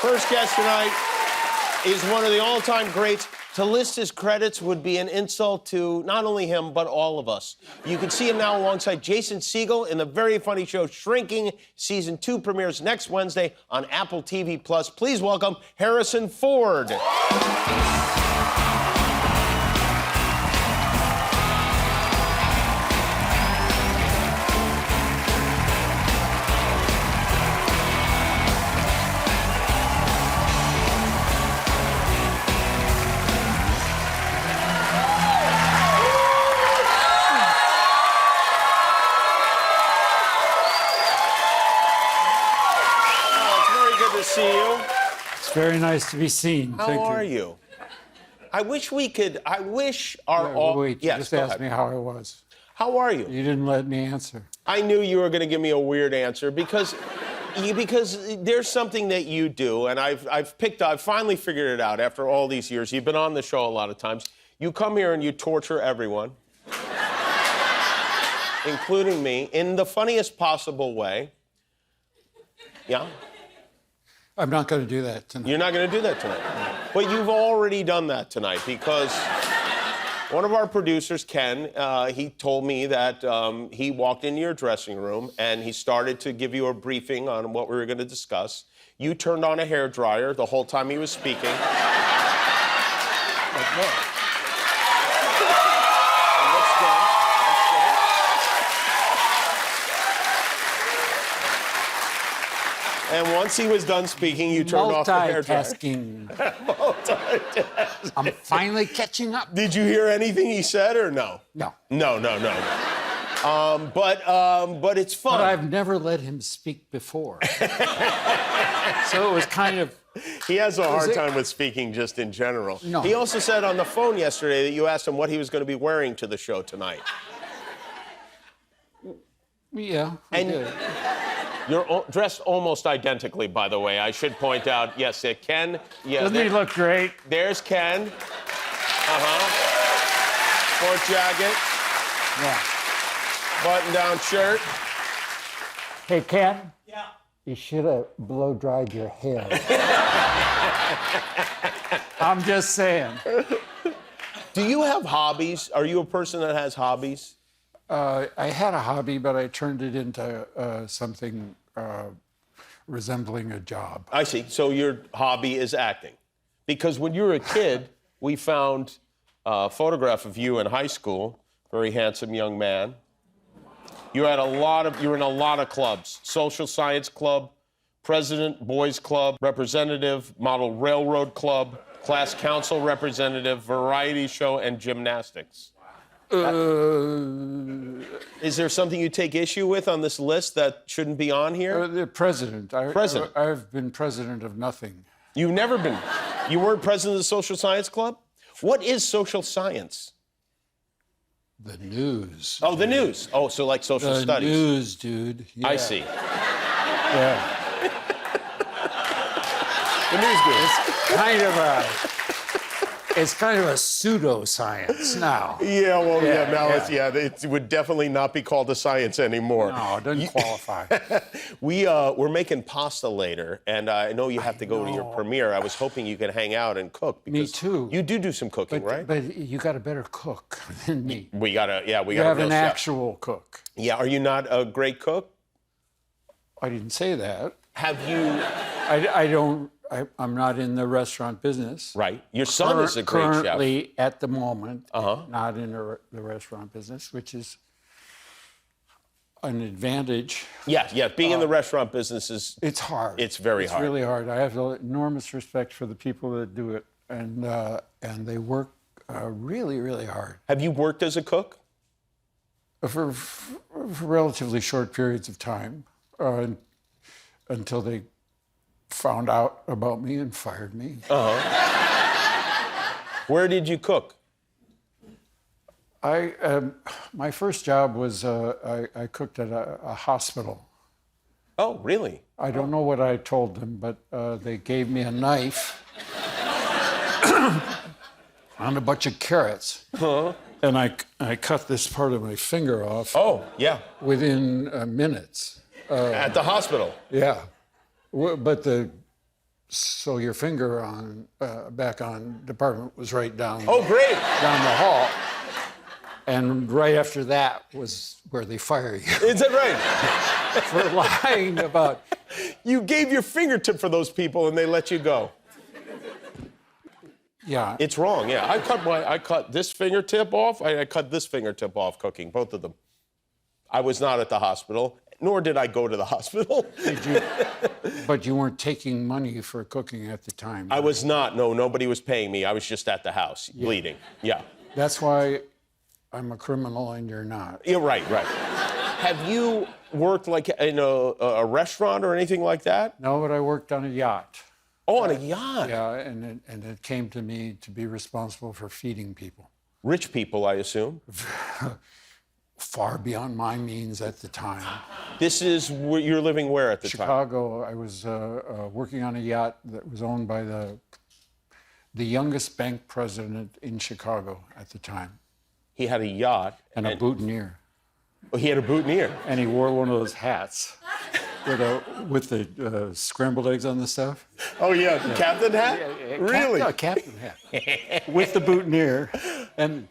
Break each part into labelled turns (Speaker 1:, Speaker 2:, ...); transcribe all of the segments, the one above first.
Speaker 1: First guest tonight is one of the all-time greats. To list his credits would be an insult to not only him, but all of us. You can see him now alongside Jason Segel in the very funny show Shrinking. Season 2 premieres next Wednesday on Apple TV+. Please welcome Harrison Ford. See you.
Speaker 2: It's very nice to be seen.
Speaker 1: How
Speaker 2: Thank
Speaker 1: are
Speaker 2: you.
Speaker 1: you? I wish we could. I wish our all.
Speaker 2: Wait,
Speaker 1: yes,
Speaker 2: just
Speaker 1: go
Speaker 2: ask
Speaker 1: ahead.
Speaker 2: me how I was.
Speaker 1: How are you?
Speaker 2: You didn't let me answer.
Speaker 1: I knew you were going to give me a weird answer because there's something that you do, and I've finally figured it out after all these years. You've been on the show a lot of times. You come here and you torture everyone, including me, in the funniest possible way. Yeah.
Speaker 2: I'm not going to do that tonight.
Speaker 1: You're not going to do that tonight. But you've already done that tonight because one of our producers, Ken, he told me that he walked into your dressing room and he started to give you a briefing on what we were going to discuss. You turned on a hairdryer the whole time he was speaking. Like what? And that's good. And once he was done speaking, you turned off the hairdryer.
Speaker 2: Multitasking. I'm finally catching up.
Speaker 1: Did you hear anything he said or no?
Speaker 2: No.
Speaker 1: No. But it's fun.
Speaker 2: But I've never let him speak before. So it was kind of...
Speaker 1: He has a hard time with speaking just in general.
Speaker 2: No.
Speaker 1: He also said on the phone yesterday that you asked him what he was going to be wearing to the show tonight.
Speaker 2: Yeah, I did.
Speaker 1: You're dressed almost identically, by the way. I should point out, yes, Ken. Yeah,
Speaker 2: Doesn't he look great?
Speaker 1: There's Ken. Sport jacket.
Speaker 2: Yeah.
Speaker 1: Button-down shirt.
Speaker 2: Hey, Ken?
Speaker 3: Yeah.
Speaker 2: You should have blow-dried your hair. I'm just saying.
Speaker 1: Do you have hobbies? Are you a person that has hobbies?
Speaker 2: I had a hobby, but I turned it into something resembling a job.
Speaker 1: I see. So your hobby is acting. Because when you were a kid, we found a photograph of you in high school, very handsome young man. You were in a lot of clubs. Social Science Club, President Boys Club, Representative, Model Railroad Club, Class Council Representative, Variety Show, and Gymnastics. Is there something you take issue with on this list that shouldn't be on here?
Speaker 2: The president.
Speaker 1: President.
Speaker 2: I've been president of nothing.
Speaker 1: You've never been. You weren't president of the Social Science Club? What is social science?
Speaker 2: The news.
Speaker 1: Oh, the news. Oh, so like social studies.
Speaker 2: The news, dude. Yeah.
Speaker 1: I see.
Speaker 2: Yeah.
Speaker 1: The news dude.
Speaker 2: It's kind of a pseudoscience now.
Speaker 1: Yeah, well, it would definitely not be called a science anymore.
Speaker 2: No, it doesn't qualify.
Speaker 1: We're making pasta later, and I know you have to go to your premiere. I was hoping you could hang out and cook.
Speaker 2: Me too.
Speaker 1: You do some cooking, right?
Speaker 2: But you got a better cook than me.
Speaker 1: We got a
Speaker 2: You have an actual cook.
Speaker 1: Yeah, are you not a great cook?
Speaker 2: I didn't say that.
Speaker 1: Have you?
Speaker 2: I'm not in the restaurant business.
Speaker 1: Right. Your son is a great chef.
Speaker 2: Currently, at the moment, not in the restaurant business, which is an advantage.
Speaker 1: Yeah. Being in the restaurant business is...
Speaker 2: It's hard.
Speaker 1: It's very hard.
Speaker 2: It's really hard. I have enormous respect for the people that do it, and they work really, really hard.
Speaker 1: Have you worked as a cook?
Speaker 2: For relatively short periods of time, until they found out about me and fired me.
Speaker 1: Where did you cook?
Speaker 2: My first job was I cooked at a hospital.
Speaker 1: Oh, really?
Speaker 2: I don't know what I told them, but they gave me a knife on a bunch of carrots. And I cut this part of my finger off.
Speaker 1: Oh, yeah.
Speaker 2: Within minutes.
Speaker 1: At the hospital?
Speaker 2: Yeah. But the So your finger on back on department was right down.
Speaker 1: Oh, great.
Speaker 2: Down the hall. And right after that was where they fire you.
Speaker 1: Is that right?
Speaker 2: For lying about.
Speaker 1: You gave your fingertip for those people and they let you go.
Speaker 2: Yeah.
Speaker 1: It's wrong, yeah. I cut this fingertip off. I cut this fingertip off cooking, both of them. I was not at the hospital, nor did I go to the hospital.
Speaker 2: Did you? But you weren't taking money for cooking at the time.
Speaker 1: I was not. No, nobody was paying me. I was just at the house, bleeding. Yeah.
Speaker 2: That's why I'm a criminal and you're not.
Speaker 1: You're right. Have you worked like in a restaurant or anything like that?
Speaker 2: No, but I worked on a yacht.
Speaker 1: Oh, on a yacht.
Speaker 2: Yeah, and it came to me to be responsible for feeding people.
Speaker 1: Rich people, I assume.
Speaker 2: Far beyond my means at the time.
Speaker 1: This is where you're living where at the time?
Speaker 2: Chicago. I was working on a yacht that was owned by the youngest bank president in Chicago at the time.
Speaker 1: He had a yacht.
Speaker 2: And a boutonniere.
Speaker 1: Oh, he had a boutonniere.
Speaker 2: And he wore one of those hats with the scrambled eggs on the stuff.
Speaker 1: Oh, yeah, the captain hat? Really?
Speaker 2: A captain hat. With the boutonniere. And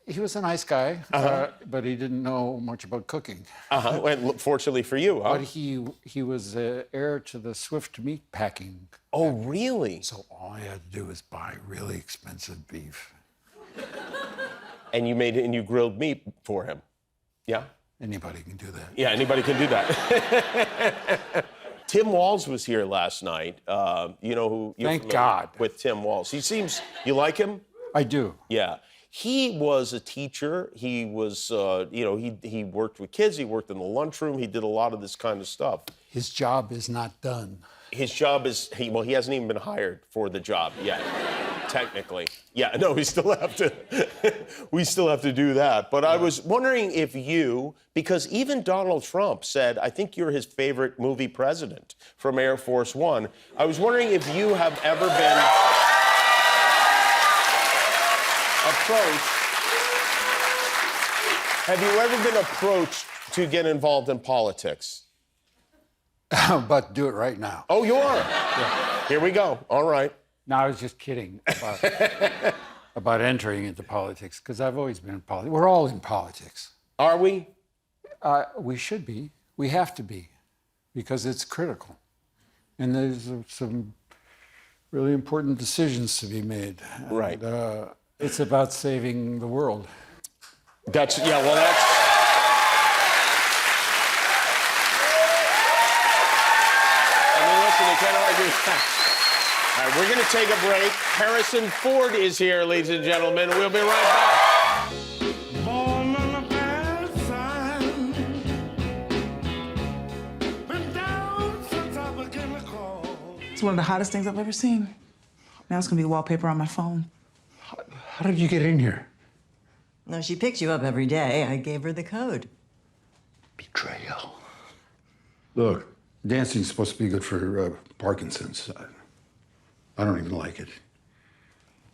Speaker 2: he was a nice guy, but he didn't know much about cooking.
Speaker 1: And fortunately for you, huh?
Speaker 2: But he was heir to the Swift meat packing.
Speaker 1: Oh, really?
Speaker 2: So all I had to do was buy really expensive beef.
Speaker 1: And you grilled meat for him. Yeah?
Speaker 2: Anybody can do that.
Speaker 1: Yeah, anybody can do that. Tim Walz was here last night. You know who?
Speaker 2: Thank God.
Speaker 1: With Tim Walz. You like him?
Speaker 2: I do.
Speaker 1: Yeah. He was a teacher. He was, he worked with kids. He worked in the lunchroom. He did a lot of this kind of stuff.
Speaker 2: His job is not done.
Speaker 1: His job is, he hasn't even been hired for the job yet, technically. Yeah, no, we still have to do that. But I was wondering if because even Donald Trump said, I think you're his favorite movie president from Air Force One. I was wondering if you have ever been approached. Have you ever been approached to get involved in politics?
Speaker 2: I'm about to do it right now.
Speaker 1: Oh, you are? Yeah. Here we go. All right.
Speaker 2: No, I was just kidding about entering into politics, because I've always been in politics. We're all in politics.
Speaker 1: Are we?
Speaker 2: We should be. We have to be, because it's critical. And there's some really important decisions to be made.
Speaker 1: Right.
Speaker 2: And, it's about saving the world.
Speaker 1: That's. I mean, listen, you can't argue with that. All right, we're going to take a break. Harrison Ford is here, ladies and gentlemen. We'll be right back.
Speaker 3: Born on a bad sign. Been down since I began to crawl.
Speaker 4: It's one of the hottest things I've ever seen. Now it's gonna be wallpaper on my phone.
Speaker 2: How did you get in here?
Speaker 5: No, she picks you up every day. I gave her the code.
Speaker 2: Betrayal. Look, dancing's supposed to be good for Parkinson's. I don't even like it.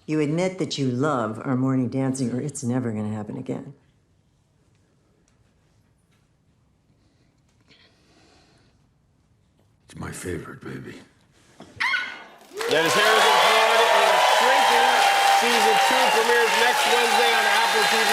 Speaker 5: You admit that you love our morning dancing, or it's never going to happen again.
Speaker 2: It's my favorite, baby.
Speaker 1: That is Harrison Ford in Shrinking. Season 2 premieres next Wednesday on Apple TV+.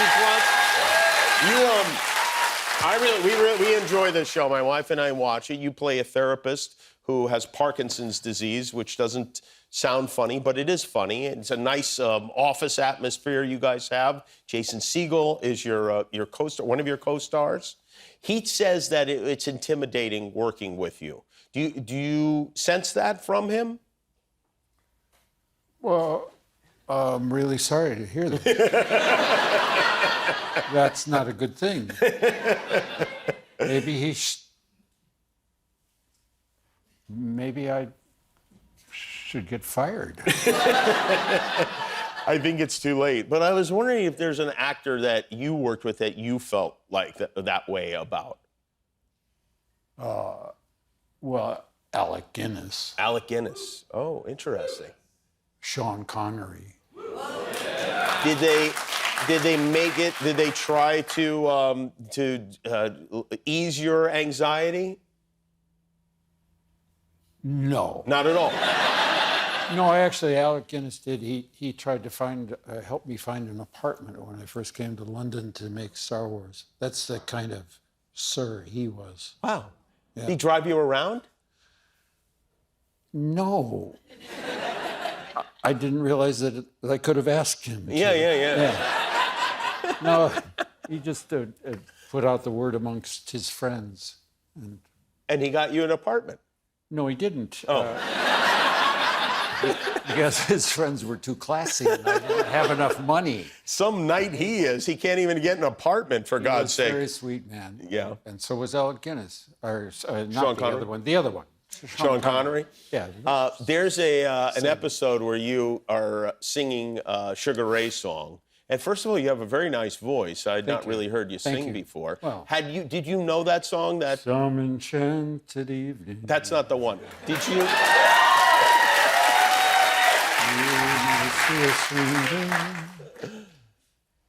Speaker 1: We enjoy this show. My wife and I watch it. You play a therapist who has Parkinson's disease, which doesn't sound funny, but it is funny. It's a nice office atmosphere you guys have. Jason Segel is your co-star, one of your co-stars. He says that it's intimidating working with you. Do you sense that from him?
Speaker 2: Well, I'm really sorry to hear that. That's not a good thing. Maybe I should get fired.
Speaker 1: I think it's too late. But I was wondering if there's an actor that you worked with that you felt like that way about.
Speaker 2: Well, Alec Guinness,
Speaker 1: Alec Guinness. Oh, interesting.
Speaker 2: Sean Connery.
Speaker 1: Did they make it? Did they try to ease your anxiety?
Speaker 2: No.
Speaker 1: Not at all.
Speaker 2: No, actually, Alec Guinness did. He tried to help me find an apartment when I first came to London to make Star Wars. That's the kind of sir he was.
Speaker 1: Wow. Did he drive you around?
Speaker 2: No. I didn't realize that I could have asked him.
Speaker 1: Yeah.
Speaker 2: No, he just put out the word amongst his friends.
Speaker 1: And he got you an apartment.
Speaker 2: No, he didn't.
Speaker 1: Oh.
Speaker 2: Because his friends were too classy and I didn't have enough money.
Speaker 1: Some knight he is. He can't even get an apartment, for God's sake.
Speaker 2: Very sweet man.
Speaker 1: Yeah.
Speaker 2: And so was Alec Guinness. Or not
Speaker 1: Sean
Speaker 2: the
Speaker 1: Connery?
Speaker 2: other one. The other one.
Speaker 1: Sean Connery?
Speaker 2: Yeah.
Speaker 1: There's an episode where you are singing a Sugar Ray song. And first of all, you have a very nice voice. I had not really heard you sing before.
Speaker 2: Well.
Speaker 1: Did you know that song?
Speaker 2: Some enchanted evening.
Speaker 1: That's not the one. Did you?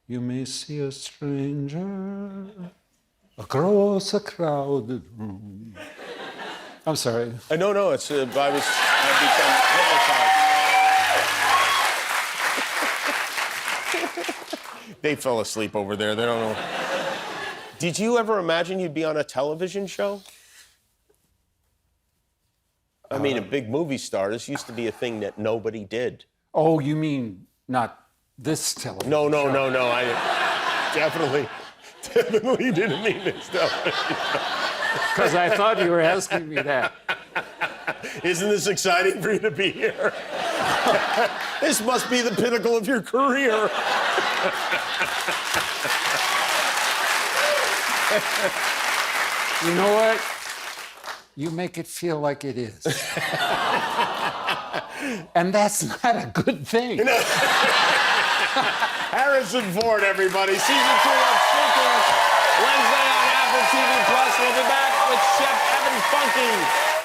Speaker 2: You may see a stranger across a crowded room. I'm sorry.
Speaker 1: No. It's I've become hypnotized. They fell asleep over there. They don't know. Did you ever imagine you'd be on a television show? I mean, a big movie star. This used to be a thing that nobody did.
Speaker 2: Oh, you mean not this television?
Speaker 1: No. I definitely didn't mean this television.
Speaker 2: Because I thought you were asking me that.
Speaker 1: Isn't this exciting for you to be here? This must be the pinnacle of your career.
Speaker 2: You know what? You make it feel like it is. And that's not a good thing.
Speaker 1: Harrison Ford, everybody. Season 2 of Stinker, Wednesday on Apple TV+. We'll be back with Chef Evan Funky.